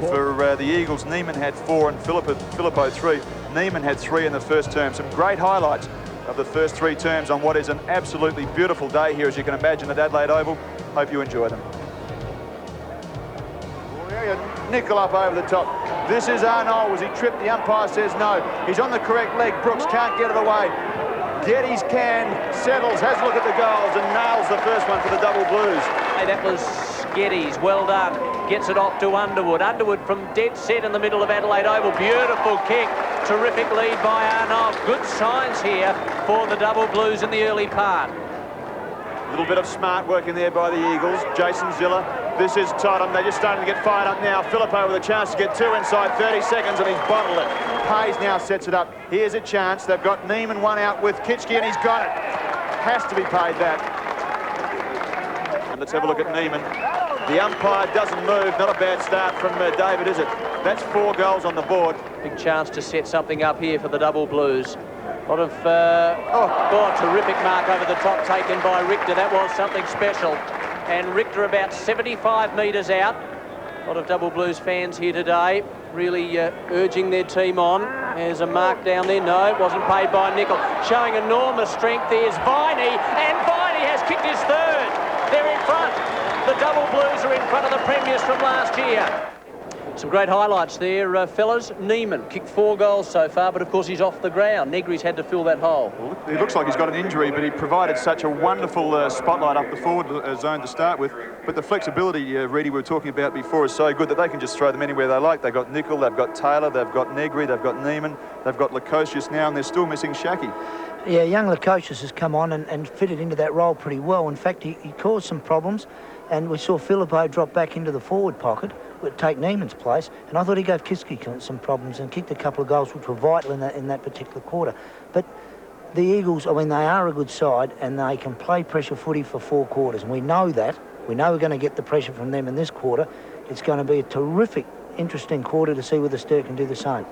For the Eagles, Neiman had 4 and Filippo 3. Neiman had 3 in the first term. Some great highlights of the first 3 terms on what is an absolutely beautiful day here, as you can imagine, at Adelaide Oval. Hope you enjoy them. Nickel up over the top. This is Arnold. Was he tripped? The umpire says no. He's on the correct leg. Brooks can't get it away. Geddes can, settles, has a look at the goals and nails the first one for the Double Blues. Hey, that was Geddes, well done. Gets it off to Underwood. Underwood from dead set in the middle of Adelaide Oval. Beautiful kick. Terrific lead by Arnold. Good signs here for the Double Blues in the early part. A little bit of smart work in there by the Eagles. Jason Ziller. This is Totham. They're just starting to get fired up now. Filippo with a chance to get 2 inside 30 seconds, and he's bottled it. Hayes now sets it up. Here's a chance. They've got Neiman 1 out with Kitschke, and he's got it. Has to be paid that. And let's have a look at Neiman. The umpire doesn't move. Not a bad start from David, is it? That's 4 goals on the board. Big chance to set something up here for the Double Blues. A lot of, terrific mark over the top taken by Richter. That was something special. And Richter about 75 metres out. A lot of Double Blues fans here today really urging their team on. There's a mark down there. No, it wasn't paid by Nickel. Showing enormous strength. There's Viney, and Viney has kicked his 3rd. They're in front. The Double Blues are in front of the premiers from last year. Some great highlights there, fellas. Neiman kicked 4 goals so far, but of course he's off the ground. Negri's had to fill that hole. Well, it looks like he's got an injury, but he provided such a wonderful spotlight up the forward zone to start with. But the flexibility, Reedy, we were talking about before, is so good that they can just throw them anywhere they like. They've got Nickel, they've got Taylor, they've got Negri, they've got Neiman, they've got Lukosius now, and they're still missing Shaki. Yeah, young Lukosius has come on and fitted into that role pretty well. In fact, he caused some problems, and we saw Filippo drop back into the forward pocket, would take Neiman's place, and I thought he gave Kitschke some problems and kicked a couple of goals which were vital in that particular quarter. But the Eagles, I mean, they are a good side and they can play pressure footy for 4 quarters, and we know that. We know we're going to get the pressure from them in this quarter. It's going to be a terrific, interesting quarter to see whether Sturt can do the same.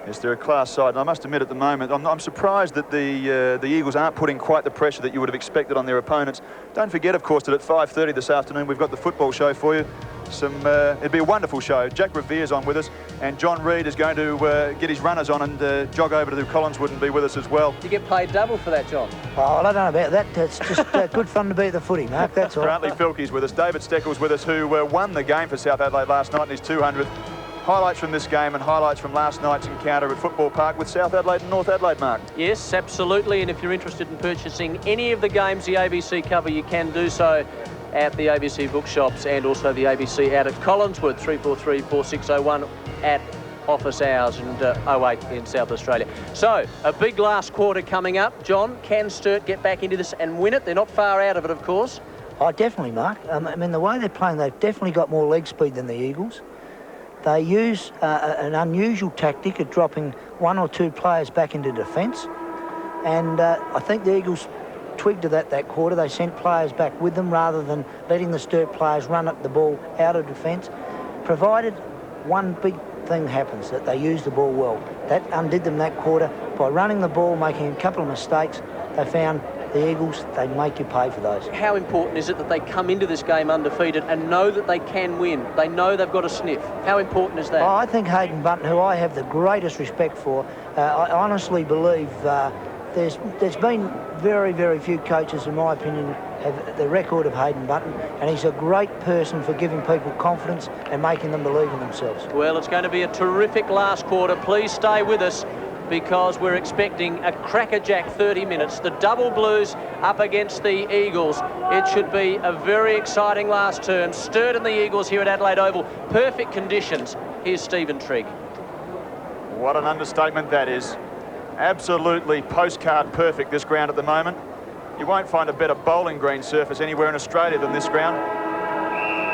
Yes, they're a class side, and I must admit at the moment, I'm surprised that the Eagles aren't putting quite the pressure that you would have expected on their opponents. Don't forget, of course, that at 5:30 this afternoon, we've got the football show for you. It'd be a wonderful show. Jack Revere's on with us, and John Reid is going to get his runners on and jog over to Collinswood and be with us as well. You get paid double for that, John? Oh, I don't know about that. It's just good fun to be at the footy, Mark, that's all. Brantley Filkey's with us. David Steckel's with us, who won the game for South Adelaide last night in his 200th. Highlights from this game and highlights from last night's encounter at Football Park with South Adelaide and North Adelaide, Mark. Yes, absolutely. And if you're interested in purchasing any of the games the ABC cover, you can do so at the ABC bookshops and also the ABC out at Collinswood, 343 4601 at office hours, and 08 in South Australia. So, a big last quarter coming up. John, can Sturt get back into this and win it? They're not far out of it, of course. Oh, definitely, Mark. I mean, the way they're playing, they've definitely got more leg speed than the Eagles. They use an unusual tactic of dropping 1 or 2 players back into defence. And I think the Eagles twigged to that quarter. They sent players back with them rather than letting the Sturt players run at the ball out of defence. Provided one big thing happens, that they use the ball well. That undid them that quarter. By running the ball, making a couple of mistakes, they found the Eagles, they make you pay for those. How important is it that they come into this game undefeated and know that they can win? They know they've got a sniff. How important is that? Oh, I think Hayden Button, who I have the greatest respect for, I honestly believe there's been very, very few coaches, in my opinion, have the record of Hayden Button, and he's a great person for giving people confidence and making them believe in themselves. Well, it's going to be a terrific last quarter. Please stay with us, because we're expecting a crackerjack 30 minutes. The Double Blues up against the Eagles. It should be a very exciting last term. Sturt and the Eagles here at Adelaide Oval. Perfect conditions. Here's Stephen Trigg. What an understatement that is. Absolutely postcard perfect, this ground at the moment. You won't find a better bowling green surface anywhere in Australia than this ground.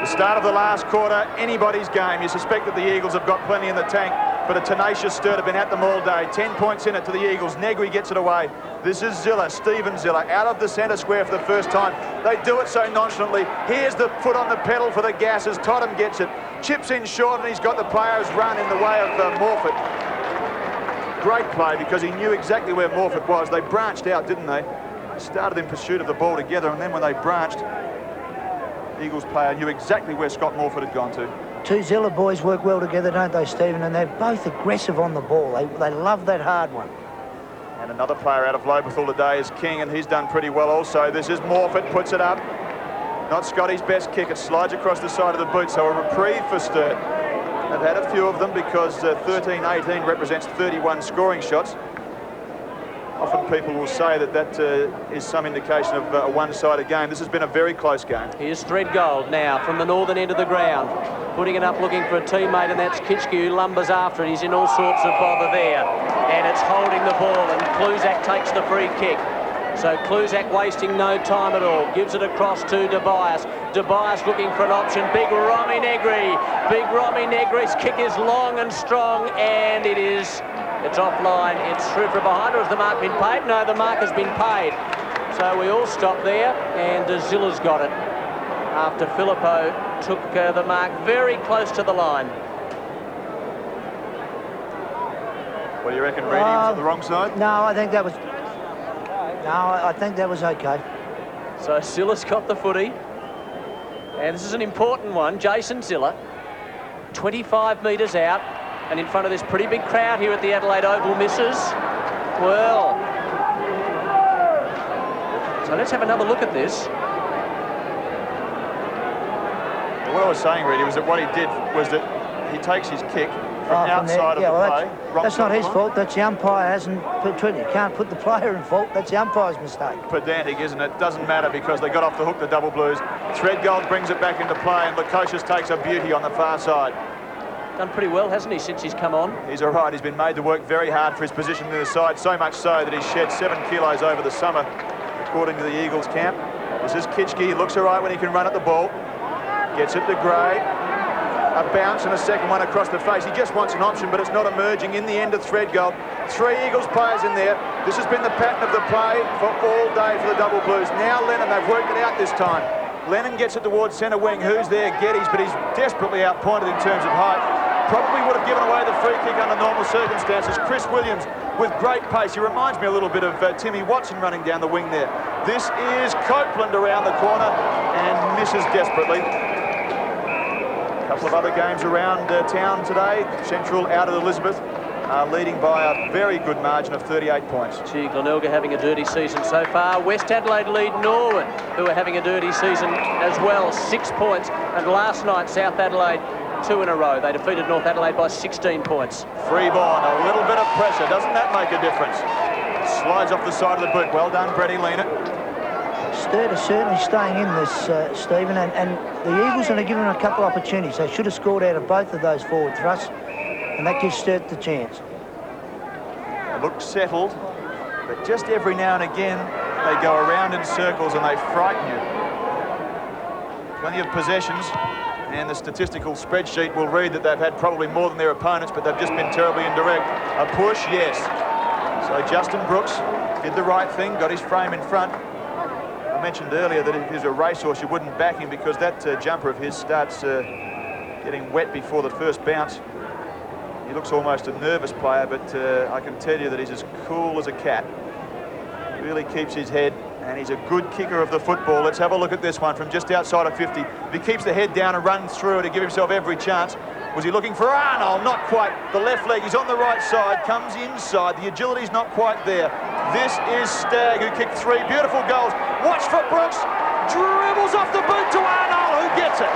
The start of the last quarter, anybody's game. You suspect that the Eagles have got plenty in the tank, but a tenacious Sturt have been at them all day. 10 points in it to the Eagles. Negri gets it away. This is Ziller, Stephen Ziller, out of the centre square for the first time. They do it so nonchalantly. Here's the foot on the pedal for the gas as Totham gets it. Chips in short, and he's got the players run in the way of Morfitt. Great play, because he knew exactly where Morfitt was. They branched out, didn't they? Started in pursuit of the ball together, and then when they branched, the Eagles player knew exactly where Scott Morfitt had gone to. two Zilla boys work well together, don't they, Stephen? And they're both aggressive on the ball. They love that hard one. And another player out of Lobethal today is King, and he's done pretty well also. This is Morfitt, puts it up. Not Scotty's best kick. It slides across the side of the boot, so a reprieve for Sturt. They've had a few of them because 13-18 represents 31 scoring shots. Often people will say that is some indication of a one-sided game. This has been a very close game. Here's Threadgold now from the northern end of the ground, putting it up looking for a teammate, and that's Kitschke, who lumbers after it. He's in all sorts of bother there, and it's holding the ball, and Cluzak takes the free kick. So Cluzak wasting no time at all, gives it across to Tobias. Tobias looking for an option. Big Romy Negri. Big Romy Negri's kick is long and strong, and it's offline. It's through from behind. Or has the mark been paid? No, the mark has been paid. So we all stop there, and Zilla's got it after Filippo took the mark very close to the line. What do you reckon, Reedy? Was it the wrong side? No, I think that was... No, I think that was okay. So Zilla's got the footy. And this is an important one. Jason Zilla, 25 metres out, and in front of this pretty big crowd here at the Adelaide Oval, misses. Well, so let's have another look at this. What I was saying, Reedy, was that what he did was that he takes his kick from outside of the play. That's not his fault. That's the umpire hasn't put it. You can't put the player in fault. That's the umpire's mistake. Pedantic, isn't it? Doesn't matter because they got off the hook, the double blues. Threadgold brings it back into play, and Lukosius takes a beauty on the far side. Done pretty well, hasn't he, since he's come on? He's all right. He's been made to work very hard for his position in the side, so much so that he's shed 7 kilos over the summer, according to the Eagles camp. This is Kitschke. He looks all right when he can run at the ball. Gets it to Gray. A bounce and a second one across the face. He just wants an option, but it's not emerging in the end of Threadgold. 3 Eagles players in there. This has been the pattern of the play for all day for the double blues. Now Lennon, they've worked it out this time. Lennon gets it towards centre wing. Who's there? Geddes, but he's desperately outpointed in terms of height. Probably would have given away the free kick under normal circumstances. Chris Williams with great pace. He reminds me a little bit of Timmy Watson running down the wing there. This is Copeland around the corner and misses desperately. A couple of other games around town today. Central out of Elizabeth, leading by a very good margin of 38 points. Gee, Glenelga having a dirty season so far. West Adelaide lead Norwood, who are having a dirty season as well, 6 points. And last night, South Adelaide, 2 in a row. They defeated North Adelaide by 16 points. Freeborn, a little bit of pressure. Doesn't that make a difference? Slides off the side of the boot. Well done, Brady Lena. Sturt is certainly staying in this, Stephen, and the Eagles are given a couple of opportunities. They should have scored out of both of those forward thrusts, and that gives Sturt the chance. They look settled, but just every now and again they go around in circles and they frighten you. Plenty of possessions, and the statistical spreadsheet will read that they've had probably more than their opponents, but they've just been terribly indirect. A push, yes. So Justin Brooks did the right thing, got his frame in front. I mentioned earlier that if he was a racehorse, you wouldn't back him because that jumper of his starts getting wet before the first bounce. He looks almost a nervous player, but I can tell you that he's as cool as a cat. He really keeps his head, and he's a good kicker of the football. Let's have a look at this one from just outside of 50. If he keeps the head down and runs through to give himself every chance. Was he looking for Arnold? Not quite. The left leg, he's on the right side, comes inside. The agility's not quite there. This is Stagg, who kicked 3 beautiful goals. Watch for Brooks. Dribbles off the boot to Arnold, who gets it.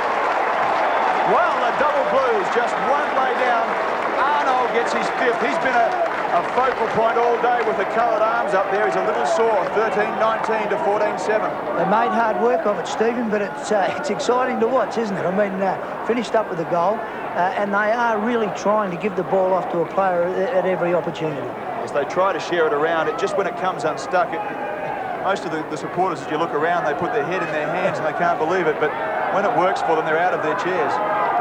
Well, the double blues just won't lay down. Arnold gets his 5th. He's been a focal point all day with the coloured arms up there. He's a little sore, 13-19 to 14-7. They made hard work of it, Stephen, but it's exciting to watch, isn't it? I mean, finished up with a goal, and they are really trying to give the ball off to a player at every opportunity. As they try to share it around, just when it comes unstuck, most of the supporters, as you look around, they put their head in their hands and they can't believe it, but when it works for them, they're out of their chairs.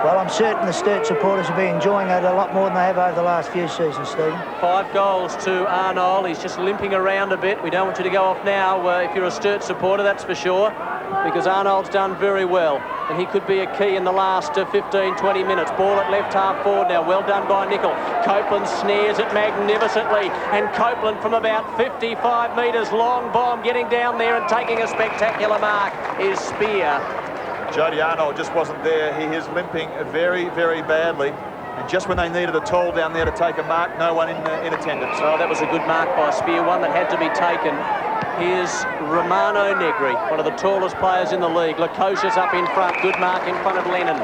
Well, I'm certain the Sturt supporters will be enjoying it a lot more than they have over the last few seasons, Stephen. 5 goals to Arnold. He's just limping around a bit. We don't want you to go off now if you're a Sturt supporter, that's for sure, because Arnold's done very well, and he could be a key in the last 15-20 minutes. Ball at left half forward now. Well done by Nicol. Copeland snares it magnificently, and Copeland from about 55 metres, long bomb, getting down there and taking a spectacular mark is Spear. Jody Arnold just wasn't there. He is limping very, very badly. And just when they needed a tall down there to take a mark, no one in attendance. Oh, that was a good mark by Spear, one that had to be taken. Here's Romano Negri, one of the tallest players in the league. Lukosius up in front, good mark in front of Lennon.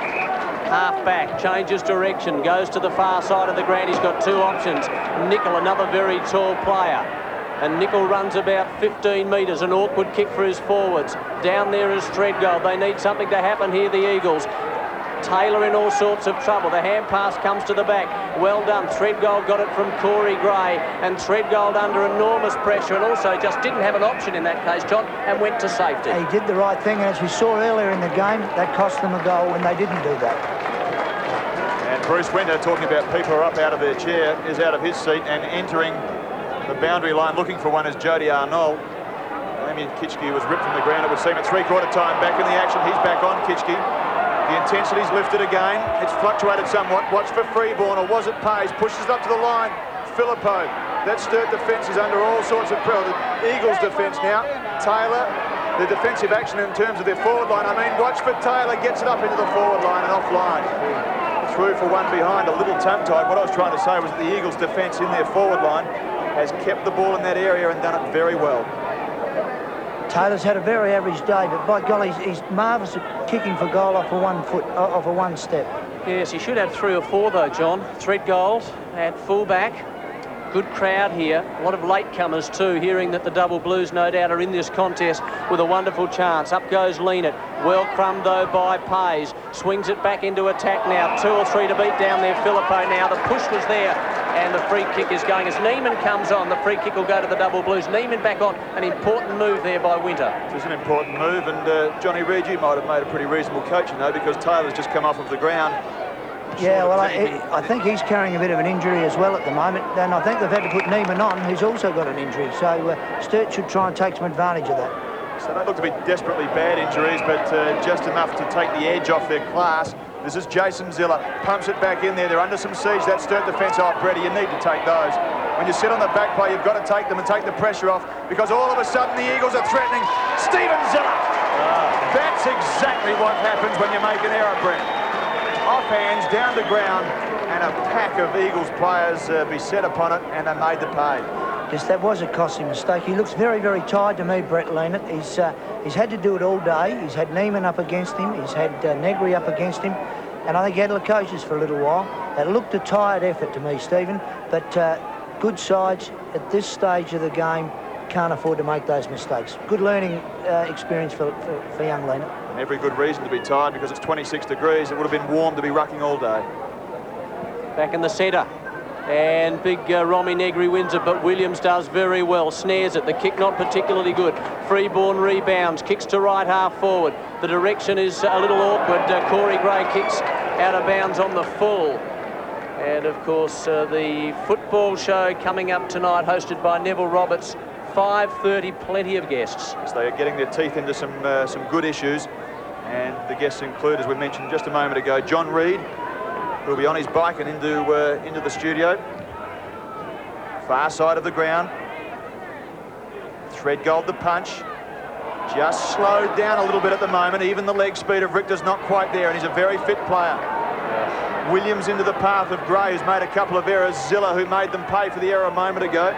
Half back, changes direction, goes to the far side of the ground. He's got two options. Nicol, another very tall player. And Nicol runs about 15 metres, an awkward kick for his forwards. Down there is Threadgold. They need something to happen here, the Eagles. Taylor in all sorts of trouble. The hand pass comes to the back. Well done. Threadgold got it from Corey Gray, and Threadgold under enormous pressure, and also just didn't have an option in that case, John, and went to safety. He did the right thing, and as we saw earlier in the game, that cost them a goal when they didn't do that. And Bruce Winter, talking about people who are up out of their chair, is out of his seat and entering the boundary line looking for one is Jody Arnold. Damien Kitschke was ripped from the ground, it would seem, at three-quarter time. Back in the action, he's back on, Kitschke. The intensity's lifted again. It's fluctuated somewhat. Watch for Freeborn, or was it Pays? Pushes up to the line. Filippo. That Sturt defence is under all sorts of pressure. The Eagles' defence now. Taylor, the defensive action in terms of their forward line. I mean, watch for Taylor. Gets it up into the forward line and offline. Through for one behind, a little tongue-tied. What I was trying to say was that the Eagles' defence in their forward line has kept the ball in that area and done it very well. Taylor's had a very average day, but by golly, he's marvellous at kicking for goal off a 1 foot, off a 1 step. Yes, he should have 3 or 4 though, John. Threadgold at fullback. Good crowd here. A lot of latecomers too, hearing that the Double Blues no doubt are in this contest with a wonderful chance. Up goes Leanett. Well crumbed though by Pays. Swings it back into attack now. 2 or 3 to beat down there. Filippo now. The push was there. And the free kick is going. As Neiman comes on, the free kick will go to the Double Blues. Neiman back on. An important move there by Winter. It was an important move, and Johnny Reid, you might have made a pretty reasonable coach, you know, because Taylor's just come off of the ground. Yeah, well, I think he's carrying a bit of an injury as well at the moment, and I think they've had to put Neiman on, who's also got an injury, so Sturt should try and take some advantage of that. So they look to be desperately bad injuries, but just enough to take the edge off their class. This is Jason Ziller, pumps it back in there. They're under some siege. That Sturt defence, oh, Brady, you need to take those. When you sit on the back play, you've got to take them and take the pressure off, because all of a sudden the Eagles are threatening. Stephen Ziller! That's exactly what happens when you make an error, Brent. Off hands, down to ground, and a pack of Eagles players beset upon it, and they made the pay. Yes, that was a costly mistake. He looks very, very tired to me, Brett Leanett. He's had to do it all day. He's had Neiman up against him. He's had Negri up against him. And I think he had Lukosius for a little while. It looked a tired effort to me, Stephen. But good sides at this stage of the game can't afford to make those mistakes. Good learning experience for young Leanett. And every good reason to be tired, because it's 26 degrees. It would have been warm to be rucking all day. Back in the centre. And big Romy Negri wins it, but Williams does very well. Snares it. The kick not particularly good. Freeborn rebounds. Kicks to right half forward. The direction is a little awkward. Corey Gray kicks out of bounds on the full. And, of course, the football show coming up tonight, hosted by Neville Roberts. 5:30, plenty of guests. So they are getting their teeth into some good issues. And the guests include, as we mentioned just a moment ago, John Reid, who'll be on his bike and into the studio. Far side of the ground. Threadgold the punch. Just slowed down a little bit at the moment. Even the leg speed of Richter's not quite there, and he's a very fit player. Yeah. Williams into the path of Gray, who's made a couple of errors. Ziller, who made them pay for the error a moment ago.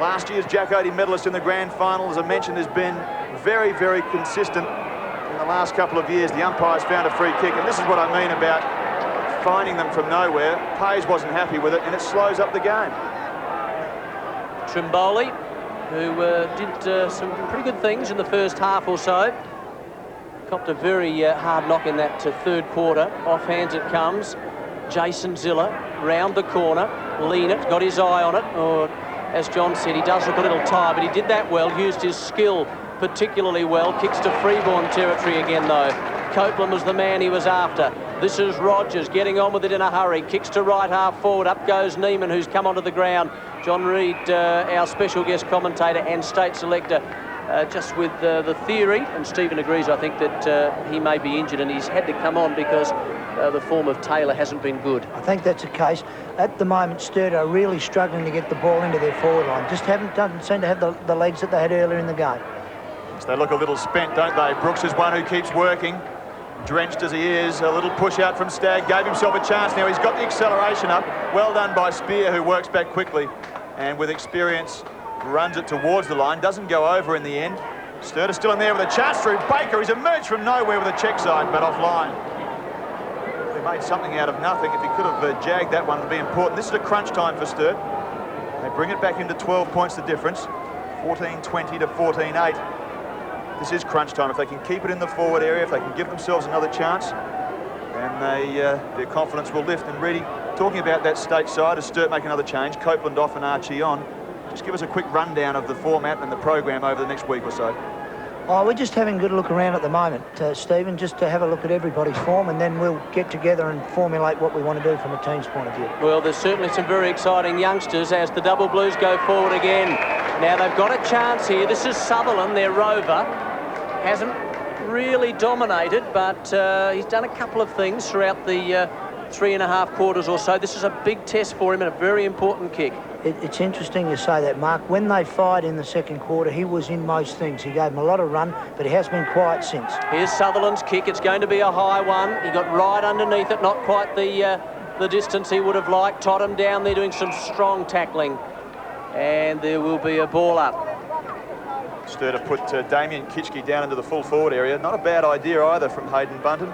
Last year's Jack Oatey medalist in the grand final, as I mentioned, has been very, very consistent in the last couple of years. The umpires found a free kick, and this is what I mean about finding them from nowhere. Pays wasn't happy with it, and it slows up the game. Trimboli, who did some pretty good things in the first half or so. Copped a very hard knock in that third quarter. Off hands it comes. Jason Ziller round the corner. Leanett got his eye on it. Or, as John said, he does look a little tired, but he did that well, used his skill particularly well. Kicks to Freeborn territory again, though. Copeland was the man he was after. This is Rogers getting on with it in a hurry. Kicks to right half forward. Up goes Neiman, who's come onto the ground. John Reid, our special guest commentator and state selector, just with the theory, and Stephen agrees, I think, that he may be injured and he's had to come on because the form of Taylor hasn't been good. I think that's the case. At the moment, Sturt are really struggling to get the ball into their forward line. Just doesn't seem to have the legs that they had earlier in the game. So they look a little spent, don't they? Brooks is one who keeps working. drenched as he is. A little push out from Stagg, gave himself a chance. Now he's got the acceleration up. Well done by Spear, who works back quickly and with experience runs it towards the line. Doesn't go over in the end. Sturt is still in there with a chance through Baker. He's emerged from nowhere with a check side, but offline. He made something out of nothing. If he could have jagged that one, it would be important. This is a crunch time for Sturt. They bring it back into 12 points, the difference. 14-20 to 14-8. This is crunch time. If they can keep it in the forward area, if they can give themselves another chance, then their confidence will lift. And really, talking about that state side, as Sturt make another change, Copeland off and Archie on, just give us a quick rundown of the format and the program over the next week or so. Oh, we're just having a good look around at the moment, Stephen, just to have a look at everybody's form, and then we'll get together and formulate what we want to do from a team's point of view. Well, there's certainly some very exciting youngsters as the Double Blues go forward again. Now, they've got a chance here. This is Sutherland, their rover. Hasn't really dominated, but he's done a couple of things throughout the 3.5 quarters or so. This is a big test for him and a very important kick. It's interesting you say that, Mark. When they fired in the second quarter, he was in most things. He gave them a lot of run, but he has been quiet since. Here's Sutherland's kick. It's going to be a high one. He got right underneath it, not quite the distance he would have liked. Tottenham down there doing some strong tackling. And there will be a ball up. Sturt have put Damien Kitchke down into the full forward area. Not a bad idea either from Hayden Bunton.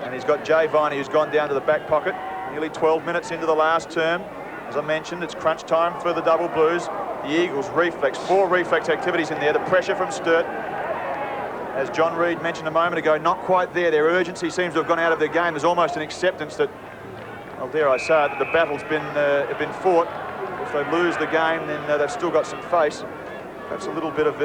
And he's got Jay Viney, who's gone down to the back pocket. Nearly 12 minutes into the last term. As I mentioned, it's crunch time for the Double Blues. The Eagles reflex, 4 reflex activities in there. The pressure from Sturt, as John Reid mentioned a moment ago, not quite there. Their urgency seems to have gone out of their game. There's almost an acceptance that, well, dare I say it, that the battle's been fought. If they lose the game, then they've still got some face. Perhaps a little bit of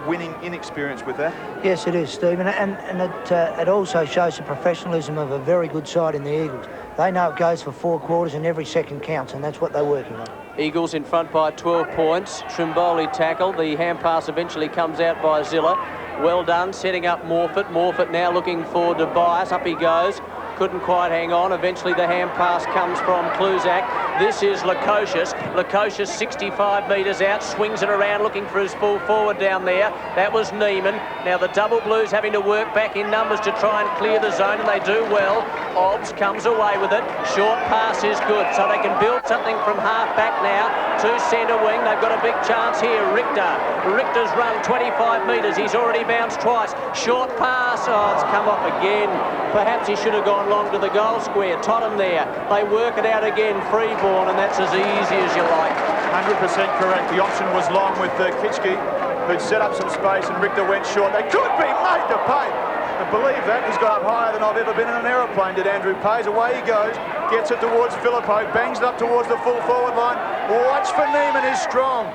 winning inexperience with that. Yes, it is, Stephen, and it also shows the professionalism of a very good side in the Eagles. They know it goes for 4 quarters and every second counts, and that's what they're working on. Eagles in front by 12 points. Trimboli tackle. The hand pass eventually comes out by Zilla. Well done, setting up Morfitt. Morfitt now looking for Tobias. Up he goes. Couldn't quite hang on. Eventually the hand pass comes from Kluzak. This is Lukosius. Lukosius 65 metres out, swings it around looking for his full forward down there. That was Neiman. Now the Double Blues having to work back in numbers to try and clear the zone, and they do well. Obbs comes away with it. Short pass is good, so they can build something from half back now to centre wing. They've got a big chance here. Richter's run 25 metres. He's already bounced twice. Short pass. Oh, it's come off again. Perhaps he should have gone long to the goal square. Tottenham there. They work it out again. Freeborn, and that's as easy as you like. 100% correct. The option was long with Kitchke, who'd set up some space, and Richter went short. They could be made to pay. I believe that. He's got up higher than I've ever been in an aeroplane, did Andrew Pays. Away he goes. Gets it towards Philippou. Bangs it up towards the full forward line. Watch for Neiman, is strong.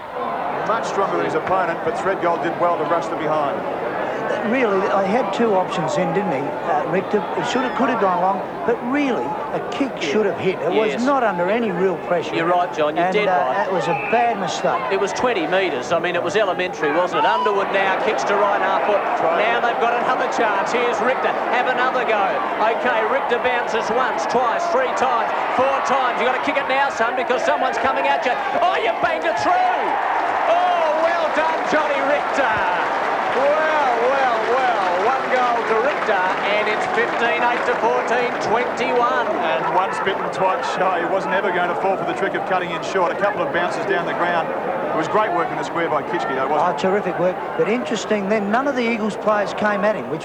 Much stronger than his opponent, but Threadgold did well to rush the behind. Really, he had 2 options then, didn't he, Richter? He could have gone long, but really, a kick should have hit. It was not under any real pressure. You're right, John. You're dead right. That was a bad mistake. It was 20 metres. I mean, it was elementary, wasn't it? Underwood now kicks to right half foot. Now they've got another chance. Here's Richter. Have another go. OK, Richter bounces once, twice, 3 times, 4 times. You've got to kick it now, son, because someone's coming at you. Oh, you banged it through. Oh, well done, Johnny Richter. Well, 1 goal to Richter, and it's 15-8 to 14-21. And once bitten, twice shy. He wasn't ever going to fall for the trick of cutting in short. A couple of bounces down the ground. It was great work in the square by Kitchke, though, wasn't it? Terrific work. But interesting, then none of the Eagles players came at him, which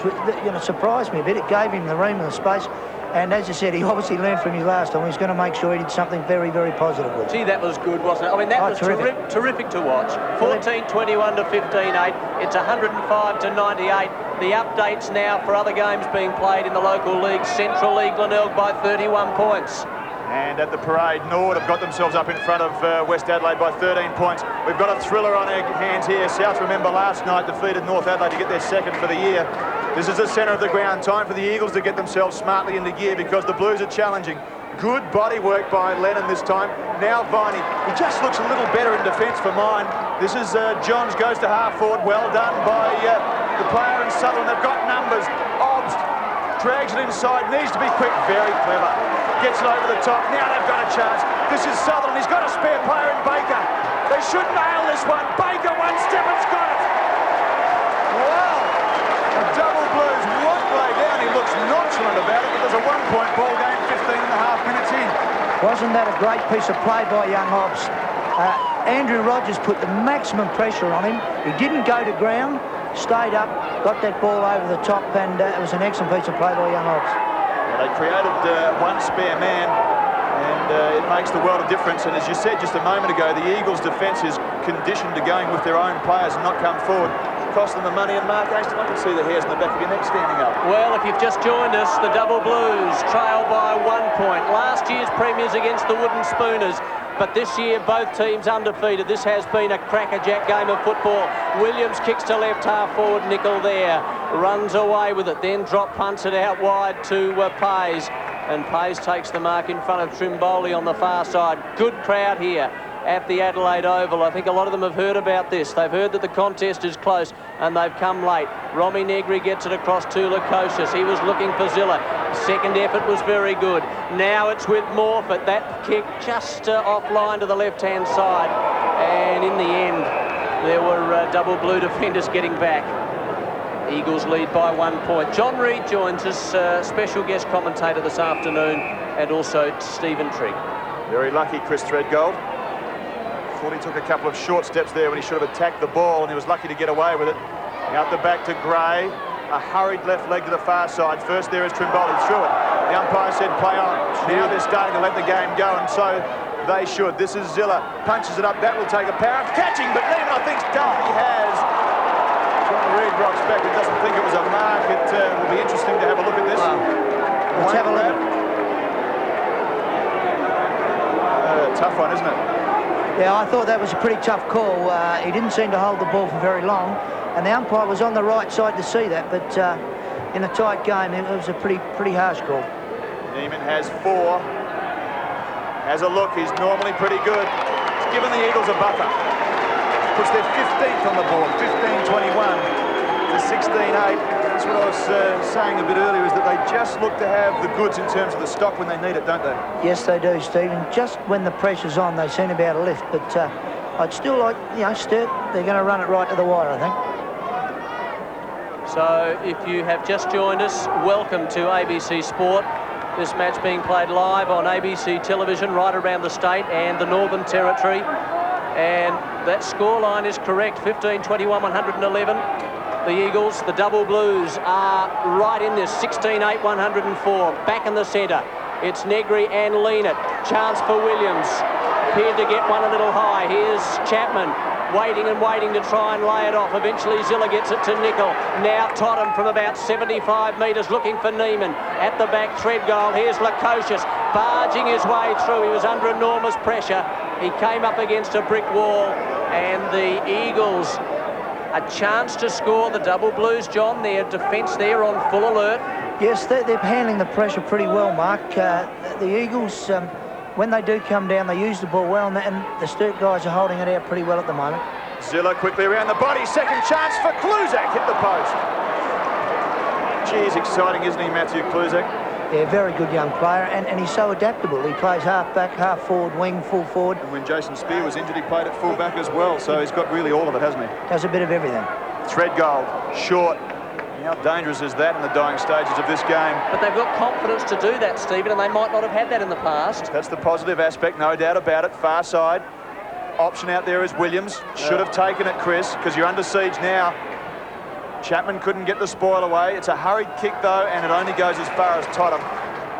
surprised me a bit. It gave him the room and the space. And as you said, he obviously learned from his last time. He's going to make sure he did something very, very positive with it. Gee, that was good, wasn't it? I mean, that was terrific to watch. 14-21 to 15-8. It's 105 to 98. The updates now for other games being played in the local league. Central League Glenelg by 31 points. And at the parade, Nord have got themselves up in front of West Adelaide by 13 points. We've got a thriller on our hands here. South, remember, last night defeated North Adelaide to get their second for the year. This is the centre of the ground. Time for the Eagles to get themselves smartly into gear because the Blues are challenging. Good body work by Lennon this time. Now Viney. He just looks a little better in defence for mine. This is Johns goes to half forward. Well done by the player in Sutherland. They've got numbers. Obbs drags it inside. Needs to be quick. Very clever. Gets it over the top. Now they've got a chance. This is Sutherland. He's got a spare player in Baker. They should nail this one. Baker, 1 step, and Scott. Wow. The Double Blues, one play down. He looks nonchalant about it, but there's a 1-point ball game 15.5 minutes in. Wasn't that a great piece of play by young Hobbs? Andrew Rogers put the maximum pressure on him. He didn't go to ground, stayed up, got that ball over the top, and it was an excellent piece of play by young Hobbs. Well, they created one spare man, and it makes the world of difference. And as you said just a moment ago, the Eagles' defence is conditioned to going with their own players and not come forward. Cost them the money. And Mark Aston, I can see the hairs in the back of your neck standing up. Well, if you've just joined us, the Double Blues trail by 1 point. Last year's premiers against the Wooden Spooners, but this year both teams undefeated. This has been a crackerjack game of football. Williams kicks to left half forward, Nickel there, runs away with it, then drop punts it out wide to Pays, and Pays takes the mark in front of Trimboli on the far side. Good crowd here at the Adelaide Oval. I think a lot of them have heard about this. They've heard that the contest is close and they've come late. Romy Negri gets it across to Lukosius. He was looking for Zilla. Second effort was very good. Now it's with Morfitt. That kick just offline to the left-hand side. And in the end, there were double blue defenders getting back. Eagles lead by 1 point. John Reid joins us, special guest commentator this afternoon, and also Stephen Trigg. Very lucky, Chris Threadgold. Thought he took a couple of short steps there when he should have attacked the ball, and he was lucky to get away with it. Out the back to Gray. A hurried left leg to the far side. First there is Trimboli through it. The umpire said play on. Now they're starting to let the game go, and so they should. This is Zilla. Punches it up. That will take a power of catching, but Lehman, I think, Duffy has. John Reid rocks back and doesn't think it was a mark. It will be interesting to have a look at this. Let's have a look. Tough one, isn't it? Yeah, I thought that was a pretty tough call. He didn't seem to hold the ball for very long, and the umpire was on the right side to see that, but in a tight game, it was a pretty harsh call. Neiman has 4. Has a look. He's normally pretty good. He's given the Eagles a buffer. Puts their 15th on the board, 15-21 to 16-8. That's what I was saying a bit earlier, is that they just look to have the goods in terms of the stock when they need it, don't they? Yes, they do, Stephen. Just when the pressure's on, they seem to be able to lift, but I'd still like, Sturt, they're going to run it right to the wire, I think. So if you have just joined us, welcome to ABC Sport. This match being played live on ABC television right around the state and the Northern Territory. And that scoreline is correct, 15-21, 111. The Eagles, the Double Blues, are right in this, 16-8, 104. Back in the centre, it's Negri and Leanett. Chance for Williams. Appeared to get one a little high. Here's Chapman, waiting and waiting to try and lay it off. Eventually Zilla gets it to Nickel. Now Tottenham from about 75 metres looking for Neiman. At the back, Threadgold. Here's Lukosius barging his way through. He was under enormous pressure. He came up against a brick wall, and the Eagles, a chance to score. The Double Blues, John, their defence there on full alert. Yes, they're handling the pressure pretty well, Mark. The Eagles, when they do come down, they use the ball well, and the Sturt guys are holding it out pretty well at the moment. Zilla quickly around the body. Second chance for Kluzak. Hit the post. Geez, exciting, isn't he, Matthew Kluzak? Yeah, very good young player, and he's so adaptable. He plays half back, half forward, wing, full forward. And when Jason Spear was injured, he played at full back as well, so he's got really all of it, hasn't he? Does a bit of everything. Threadgold, short. How dangerous is that in the dying stages of this game? But they've got confidence to do that, Stephen, and they might not have had that in the past. That's the positive aspect, no doubt about it. Far side. Option out there is Williams. Should have taken it, Chris, because you're under siege now. Chapman couldn't get the spoil away. It's a hurried kick, though, and it only goes as far as Tottenham.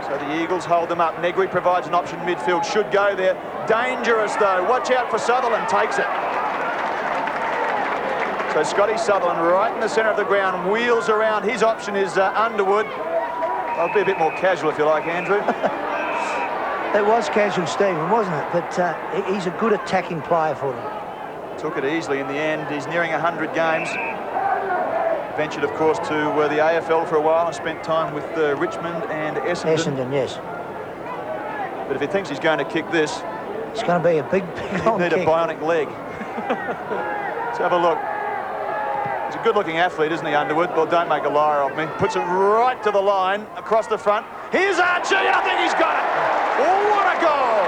So the Eagles hold them up. Negri provides an option midfield. Should go there. Dangerous, though. Watch out for Sutherland. Takes it. So Scotty Sutherland right in the centre of the ground. Wheels around. His option is Underwood. I'll be a bit more casual if you like, Andrew. It was casual, Stephen, wasn't it? But he's a good attacking player for them. Took it easily in the end. He's nearing 100 games. Ventured, of course, to the AFL for a while and spent time with Richmond and Essendon. Essendon, yes. But if he thinks he's going to kick this, it's going to be a big he'd need a bionic leg. Let's have a look. He's a good-looking athlete, isn't he, Underwood? Well, don't make a liar of me. Puts it right to the line, across the front. Here's Archie, and I think he's got it. Oh, what a goal!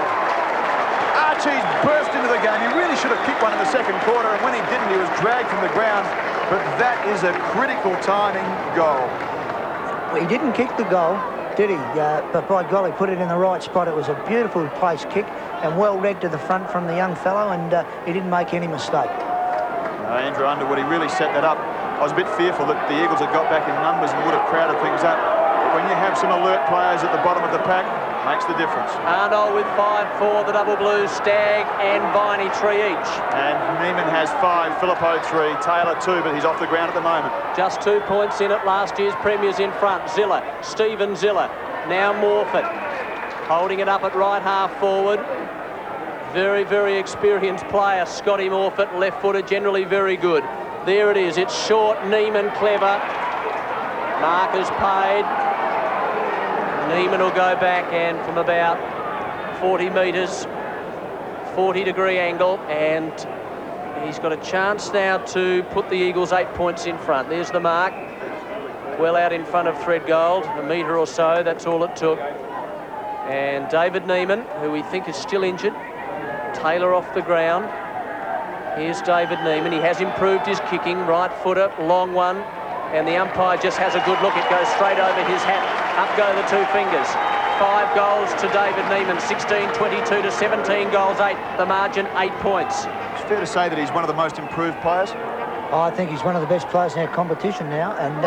Archie's burst into the game. He really should have kicked one in the second quarter, and when he didn't, he was dragged from the ground. But that is a critical timing goal. He didn't kick the goal, did he? But by golly, put it in the right spot. It was a beautiful placed kick and well read to the front from the young fellow, and he didn't make any mistake. Andrew Underwood, he really set that up. I was a bit fearful that the Eagles had got back in numbers and would have crowded things up. But when you have some alert players at the bottom of the pack, makes the difference. Arnold with 5 for the double blues, Stagg and Viney 3 each. And Neiman has 5, Filippo 3, Taylor 2, but he's off the ground at the moment. Just 2 points in it. Last year's premiers in front. Ziller, Stephen Ziller, now Morford, holding it up at right half forward. Very, very experienced player, Scotty Morford, left-footed, generally very good. There it is, it's short, Neiman clever. Markers paid. Neiman will go back, and from about 40 metres, 40-degree angle, and he's got a chance now to put the Eagles 8 points in front. There's the mark, well out in front of Threadgold, a metre or so, that's all it took. And David Neiman, who we think is still injured, Taylor off the ground. Here's David Neiman. He has improved his kicking, right footer, long one, and the umpire just has a good look. It goes straight over his hat. Up go the 2 fingers. 5 goals to David Neiman, 16-22 to 17 goals, 8. The margin, 8 points. It's fair to say that he's one of the most improved players. I think he's one of the best players in our competition now, and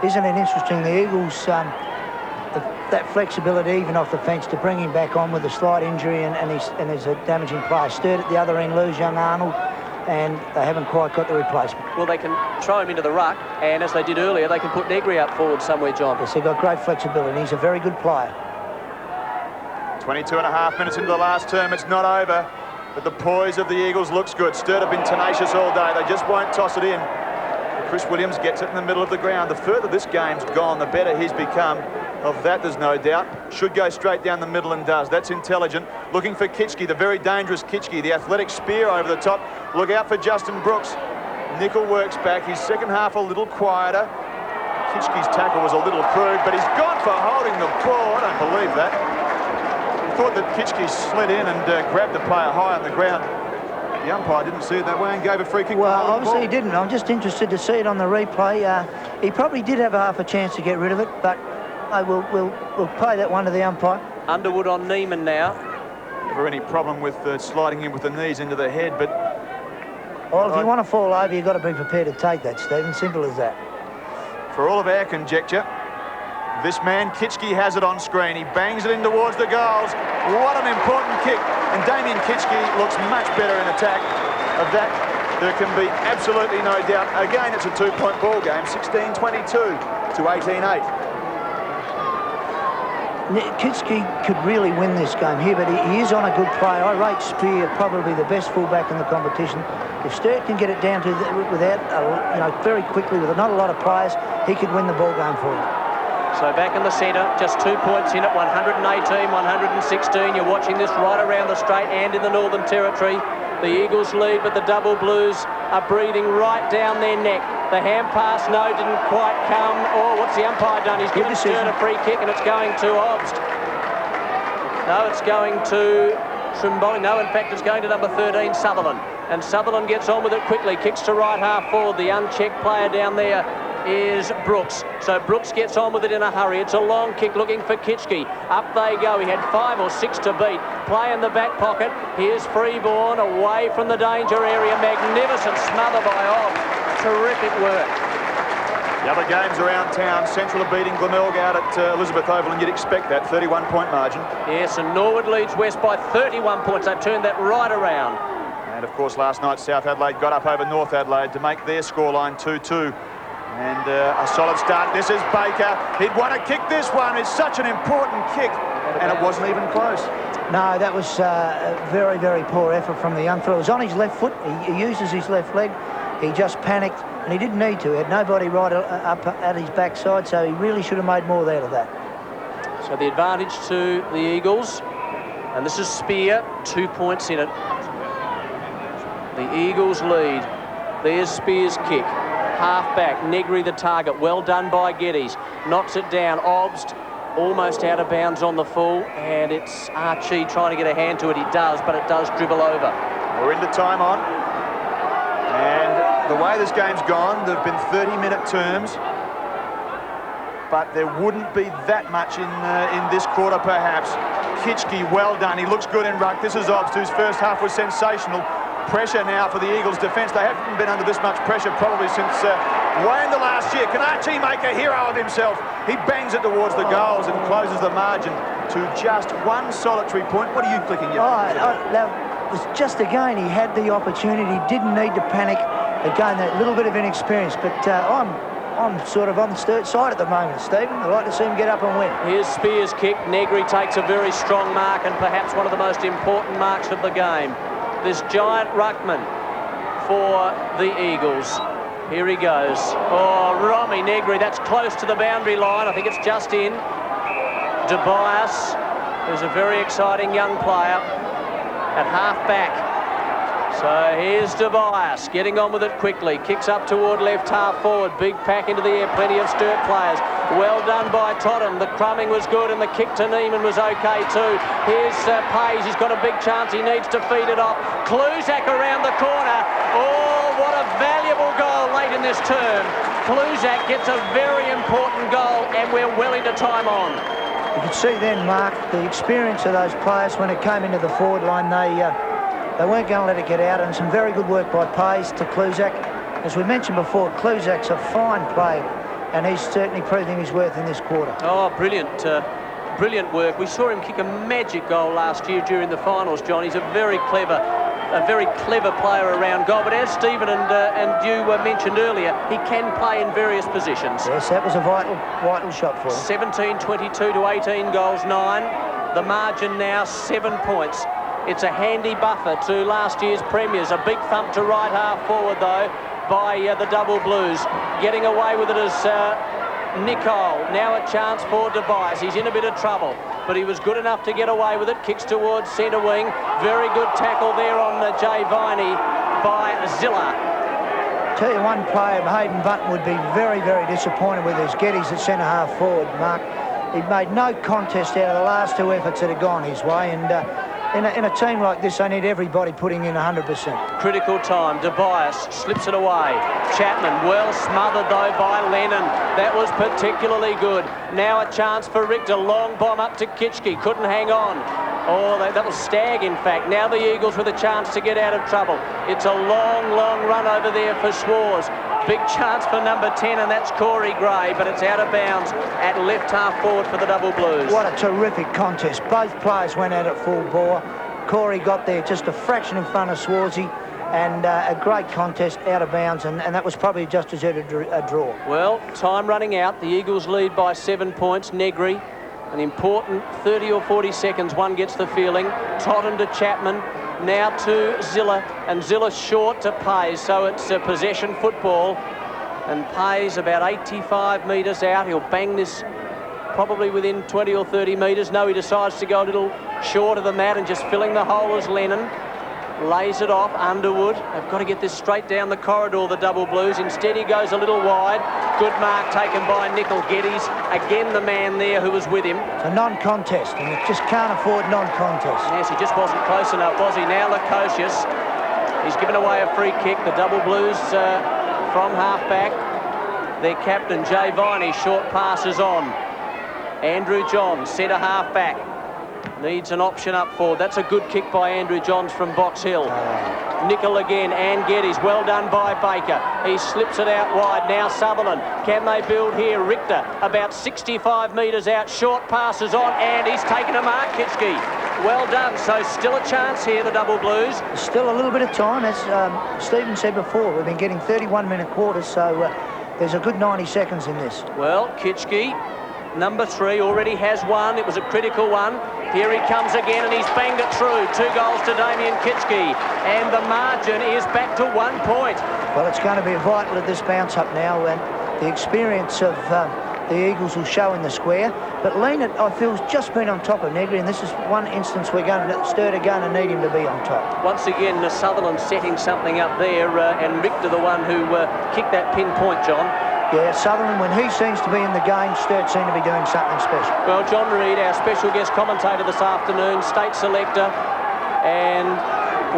isn't it interesting, the Eagles, that flexibility even off the fence to bring him back on with a slight injury, and he's a damaging player. Sturt at the other end, lose young Arnold, and they haven't quite got the replacement. Well, they can throw him into the ruck, and as they did earlier, they can put Negri up forward somewhere, John. Yes, they've got great flexibility. He's a very good player. 22 and a half minutes into the last term. It's not over, but the poise of the Eagles looks good. Sturt have been tenacious all day. They just won't toss it in. Chris Williams gets it in the middle of the ground. The further this game's gone, the better he's become. Of that, there's no doubt. Should go straight down the middle and does. That's intelligent. Looking for Kitschke, the very dangerous Kitschke, the athletic spear over the top. Look out for Justin Brooks. Nickel works back. His second half a little quieter. Kitschke's tackle was a little crude, but he's gone for holding the ball. I don't believe that. He thought that Kitschke slid in and grabbed the player high on the ground. The umpire didn't see it that way and gave a free kick. Well, obviously he didn't. I'm just interested to see it on the replay. He probably did have half a chance to get rid of it, but we'll play that one to the umpire. Underwood on Neiman now. Never any problem with sliding in with the knees into the head, but... Well, if you want to fall over, you've got to be prepared to take that, Stephen. Simple as that. For all of our conjecture, this man, Kitschke, has it on screen. He bangs it in towards the goals. What an important kick. And Damien Kitschke looks much better in attack. Of that, there can be absolutely no doubt. Again, it's a 2-point ball game, 16-22 to 18-8. Kitschke could really win this game here, but he is on a good play. I rate Spear probably the best fullback in the competition. If Sturt can get it down to without, very quickly, with not a lot of players, he could win the ball game for him. So back in the centre, just 2 points in at 118, 116. You're watching this right around the straight and in the Northern Territory. The Eagles lead, but the double blues are breathing right down their neck. The hand pass, no, didn't quite come. Oh, what's the umpire done? He's given Sturt a free kick, and it's going to Obst. No, it's going to Trimboli. No, in fact, it's going to number 13, Sutherland. And Sutherland gets on with it quickly, kicks to right half forward. The unchecked player down there is Brooks. So Brooks gets on with it in a hurry. It's a long kick looking for Kitschke. Up they go. He had 5 or 6 to beat. Play in the back pocket. Here's Freeborn away from the danger area. Magnificent smother by Obst. Terrific work. The other games around town, Central are beating Glenelg out at Elizabeth Oval, and you'd expect that, 31-point margin. Yes, and Norwood leads West by 31 points. They've turned that right around. And, of course, last night, South Adelaide got up over North Adelaide to make their scoreline 2-2. And a solid start. This is Baker. He'd want to kick this one. It's such an important kick, and it wasn't even close. No, that was a very, very poor effort from the young fellow. It was on his left foot. He uses his left leg. He just panicked, and he didn't need to. He had nobody right up at his backside, so he really should have made more out of that. So the advantage to the Eagles, and this is Spear, 2 points in it. The Eagles lead. There's Spear's kick. Half back, Negri the target. Well done by Geddes. Knocks it down. Obst almost out of bounds on the full, and it's Archie trying to get a hand to it. He does, but it does dribble over. We're into time on. And the way this game's gone, there have been 30-minute terms. but there wouldn't be that much in this quarter, perhaps. Kitchke, well done. He looks good in ruck. This is Obst, whose first half was sensational. Pressure now for the Eagles' defence. They haven't been under this much pressure probably since way in the last year. Can Archie make a hero of himself? He bangs it towards the goals and closes the margin to just one solitary point. What are you clicking? It was just again, he had the opportunity, didn't need to panic. Again, that little bit of inexperience, but I'm sort of on the Sturt side at the moment, Stephen. I'd like to see him get up and win. Here's Spears' kick. Negri takes a very strong mark and perhaps one of the most important marks of the game. This giant ruckman for the Eagles. Here he goes. Oh, Romy Negri, that's close to the boundary line. I think it's just in. Tobias, who's a very exciting young player at half-back. So here's Tobias, getting on with it quickly. Kicks up toward left half forward. Big pack into the air, plenty of Sturt players. Well done by Totham. The crumbing was good and the kick to Neiman was okay too. Here's Payes, he's got a big chance. He needs to feed it off. Kluzak around the corner. Oh, what a valuable goal late in this term. Kluzak gets a very important goal and we're well into time on. You could see then, Mark, the experience of those players when it came into the forward line. They weren't going to let it get out, and some very good work by Payes to Kluzak. As we mentioned before, Kluzak's a fine player, and he's certainly proving his worth in this quarter. Oh, brilliant. Brilliant work. We saw him kick a magic goal last year during the finals, John. He's a very clever player around goal. But as Stephen and you mentioned earlier, he can play in various positions. Yes, that was a vital shot for him. 17-22 to 18 goals, 9. The margin now 7 points. It's a handy buffer to last year's premiers. A big thump to right half forward, though, by the Double Blues. Getting away with it is Nicole. Now a chance for Tobias. He's in a bit of trouble, but he was good enough to get away with it. Kicks towards centre wing. Very good tackle there on Jay Viney by Zilla. Tell you one player, Hayden Button, would be very, very disappointed with his Geddes at centre half forward, Mark. He made no contest out of the last 2 efforts that had gone his way, and in a team like this, they need everybody putting in 100%. Critical time. Tobias slips it away. Chapman, well smothered though by Lennon. That was particularly good. Now a chance for Richter. Long bomb up to Kitchke. Couldn't hang on. Oh, that was Stagg, in fact. Now the Eagles with a chance to get out of trouble. It's a long, long run over there for Schwarz. Big chance for number 10, and that's Corey Gray, but it's out of bounds at left half forward for the Double Blues. What a terrific contest. Both players went at it full bore. Corey got there just a fraction in front of Schwarzy, and a great contest out of bounds, and that was probably just as good a draw. Well, time running out. The Eagles lead by 7 points. Negri, an important 30 or 40 seconds. One gets the feeling. Totten to Chapman. Now to Zilla, and Zilla's short to Payes, so it's a possession football. And Payes about 85 metres out. He'll bang this probably within 20 or 30 metres. No, he decides to go a little shorter than that and just filling the hole as Lennon. Lays it off. Underwood. They've got to get this straight down the corridor, the Double Blues. Instead, he goes a little wide. Good mark taken by Nickel. Geddes, again the man there who was with him. It's a non-contest, and it just can't afford non-contest. Yes, he just wasn't close enough, was he? Now Lukosius. He's given away a free kick. The Double Blues from half-back. Their captain, Jay Viney, short passes on. Andrew Johns, centre half-back. Needs an option up forward. That's a good kick by Andrew Johns from Box Hill. Nickel again, and Geddes. Well done by Baker. He slips it out wide. Now Sutherland. Can they build here? Richter about 65 metres out. Short passes on, and he's taken a mark, Kitchke. Well done. So still a chance here, the Double Blues. Still a little bit of time. As Stephen said before, we've been getting 31-minute quarters, so there's a good 90 seconds in this. Well, Kitchke, number 3, already has one. It was a critical one. Here he comes again, and he's banged it through. 2 goals to Damien Kitchke, and the margin is back to 1 point. Well, it's going to be vital at this bounce-up now, and the experience of the Eagles will show in the square. But Leonard, I feel, has just been on top of Negri, and this is one instance Sturt are going to need him to be on top. Once again, Sutherland setting something up there, and Richter the one who kicked that pinpoint, John. Yeah, Sutherland, when he seems to be in the game, Sturt seem to be doing something special. Well, John Reid, our special guest commentator this afternoon, state selector, and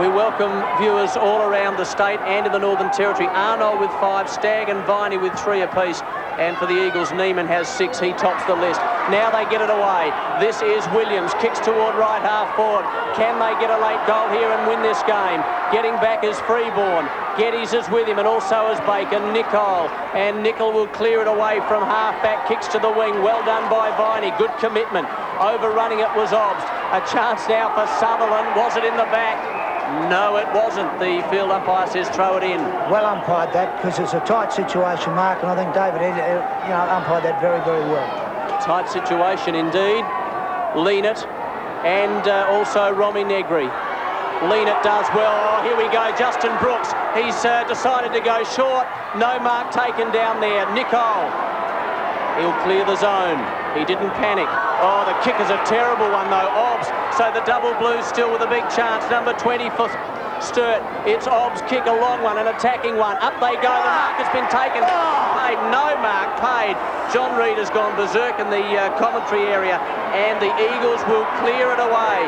we welcome viewers all around the state and in the Northern Territory. Arnold with 5, Stagg and Viney with 3 apiece. And for the Eagles, Neiman has 6. He tops the list. Now they get it away. This is Williams. Kicks toward right half forward. Can they get a late goal here and win this game? Getting back is Freeborn. Geddes is with him, and also is Bacon. Nicol. And Nicol will clear it away from half-back. Kicks to the wing. Well done by Viney. Good commitment. Overrunning it was Obst. A chance now for Sutherland. Was it in the back? No, it wasn't. The field umpire says throw it in. Well umpired that, because it's a tight situation, Mark, and I think David umpired that very, very well. Tight situation indeed. Leanett and also Romy Negri. Leanett does well. Oh, here we go. Justin Brooks. He's decided to go short. No mark taken down there. Nicol. He'll clear the zone. He didn't panic. Oh, the kick is a terrible one, though. Obs. So the double blues still with a big chance. Number 20 for Sturt. It's Obs' kick, a long one, an attacking one. Up they go. The mark has been taken. Paid. No mark paid. John Reid has gone berserk in the commentary area, and the Eagles will clear it away.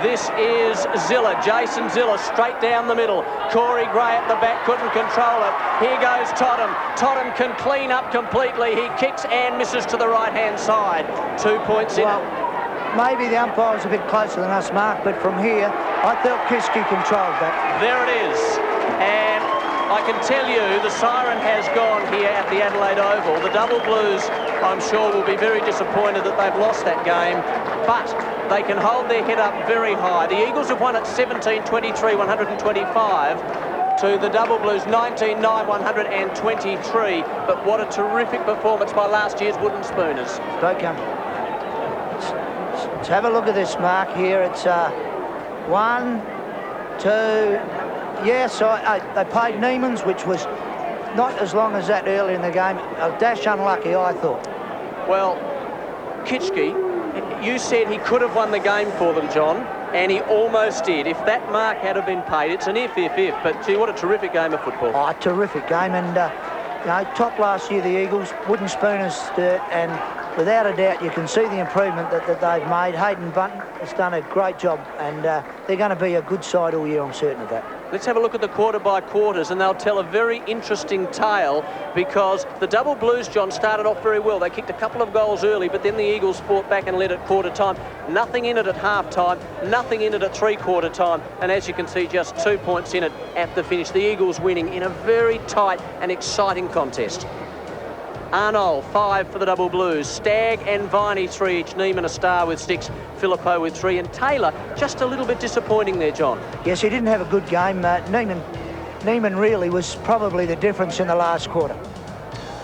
This is Zilla, Jason Zilla, straight down the middle. Corey Gray at the back, couldn't control it. Here goes Totham. Totham can clean up completely. He kicks and misses to the right-hand side. 2 points in it. Maybe the umpire's a bit closer than us, Mark, but from here, I thought Kiski controlled that. There it is. And I can tell you the siren has gone here at the Adelaide Oval. The Double Blues, I'm sure, will be very disappointed that they've lost that game, but they can hold their head up very high. The Eagles have won at 17-23, 125 to the Double Blues 19-9, 123. But what a terrific performance by last year's Wooden Spooners. Okay. Let's have a look at this, Mark, here. It's 1, 2... Yes, they paid Neiman's, which was not as long as that early in the game. A dash unlucky, I thought. Well, Kitschke, you said he could have won the game for them, John, and he almost did. If that mark had have been paid, it's an if, but gee, what a terrific game of football. Oh, a terrific game, and top last year, the Eagles, Wooden Spooners, Sturt, and without a doubt, you can see the improvement that they've made. Hayden Bunton has done a great job, and they're going to be a good side all year, I'm certain of that. Let's have a look at the quarter-by-quarters, and they'll tell a very interesting tale, because the Double Blues, John, started off very well. They kicked a couple of goals early, but then the Eagles fought back and led at quarter time. Nothing in it at half-time, nothing in it at three-quarter time, and as you can see, just 2 points in it at the finish. The Eagles winning in a very tight and exciting contest. Arnold, 5 for the Double Blues. Stagg and Viney, 3 each. Neiman a star with 6. Philippou with 3. And Taylor, just a little bit disappointing there, John. Yes, he didn't have a good game. Neiman really was probably the difference in the last quarter.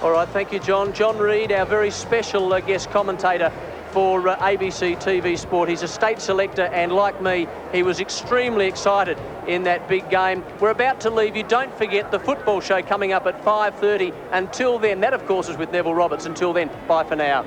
All right, thank you, John. John Reid, our very special guest commentator for ABC TV Sport. He's a state selector, and like me, he was extremely excited in that big game. We're about to leave you. Don't forget the football show coming up at 5:30. Until then, that of course is with Neville Roberts. Until then, bye for now.